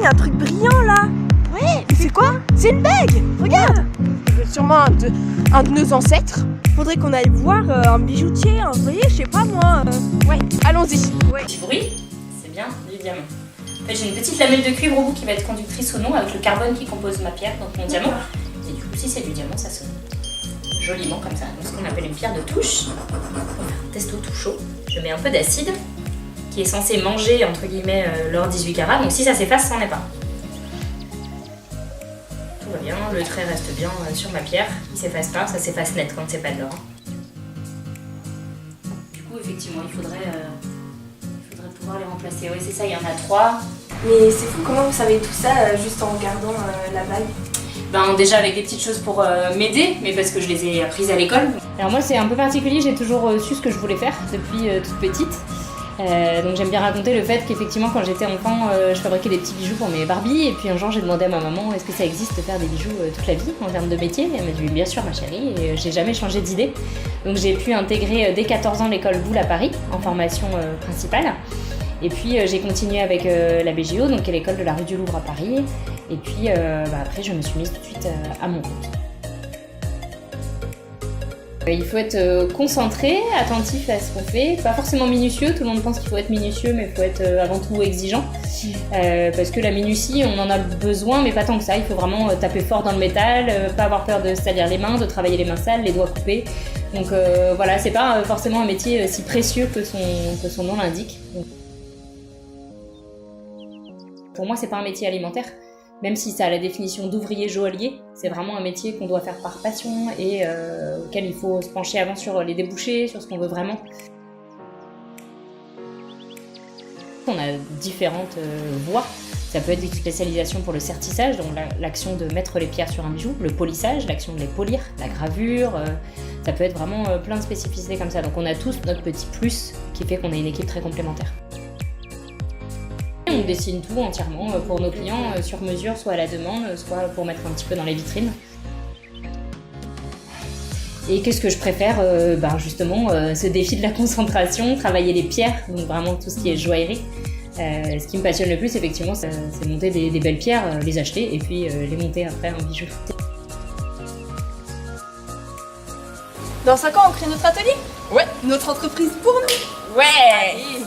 a un truc brillant là. Ouais, c'est quoi? C'est une bague. Regarde. C'est sûrement un de nos ancêtres. Faudrait qu'on aille voir un bijoutier, vous voyez, je sais pas moi. Ouais, allons-y. Ouais. Petit bruit, c'est bien du diamant. En fait, j'ai une petite lamelle de cuivre au bout qui va être conductrice au nom avec le carbone qui compose ma pierre, donc mon diamant. Et du coup, si c'est du diamant, ça sonne joliment comme ça. Donc, ce qu'on appelle une pierre de touche. On va faire un test au tout chaud. Je mets un peu d'acide qui est censé manger entre guillemets l'or 18 carats. Donc si ça s'efface, ça n'en est pas. Tout va bien, le trait reste bien sur ma pierre. Il s'efface pas, ça s'efface net quand c'est pas de l'or. Du coup, effectivement, il faudrait pouvoir les remplacer. Oui, c'est ça, il y en a 3. Mais c'est fou, comment vous savez tout ça juste en regardant la bague? Ben, déjà avec des petites choses pour m'aider, mais parce que je les ai apprises à l'école. Alors moi c'est un peu particulier, j'ai toujours su ce que je voulais faire depuis toute petite. Donc j'aime bien raconter le fait qu'effectivement quand j'étais enfant, je fabriquais des petits bijoux pour mes Barbies. Et puis un jour j'ai demandé à ma maman est-ce que ça existe de faire des bijoux toute la vie en termes de métier. Et elle m'a dit bien sûr ma chérie, et j'ai jamais changé d'idée. Donc j'ai pu intégrer dès 14 ans l'école Boulle à Paris en formation principale. Et puis j'ai continué avec la BGO, donc qui est l'école de la rue du Louvre à Paris. Et puis après je me suis mise tout de suite à mon compte. Il faut être concentré, attentif à ce qu'on fait, pas forcément minutieux, tout le monde pense qu'il faut être minutieux mais il faut être avant tout exigeant. Parce que la minutie on en a besoin mais pas tant que ça, il faut vraiment taper fort dans le métal, pas avoir peur de se salir les mains, de travailler les mains sales, les doigts coupés. Donc voilà, c'est pas forcément un métier si précieux que son nom l'indique. Pour moi, c'est pas un métier alimentaire, même si ça a la définition d'ouvrier joaillier. C'est vraiment un métier qu'on doit faire par passion et auquel il faut se pencher avant sur les débouchés, sur ce qu'on veut vraiment. On a différentes voies. Ça peut être des spécialisations pour le sertissage, donc l'action de mettre les pierres sur un bijou, le polissage, l'action de les polir, la gravure. Ça peut être vraiment plein de spécificités comme ça. Donc on a tous notre petit plus qui fait qu'on a une équipe très complémentaire. On dessine tout entièrement pour nos clients sur mesure, soit à la demande, soit pour mettre un petit peu dans les vitrines. Et qu'est-ce que je préfère? Justement, ce défi de la concentration, travailler les pierres, donc vraiment tout ce qui est joaillerie. Ce qui me passionne le plus, effectivement, c'est monter des belles pierres, les acheter et puis les monter après en bijoux. Dans 5 ans, on crée notre atelier? Ouais. Notre entreprise pour nous? Ouais. Allez.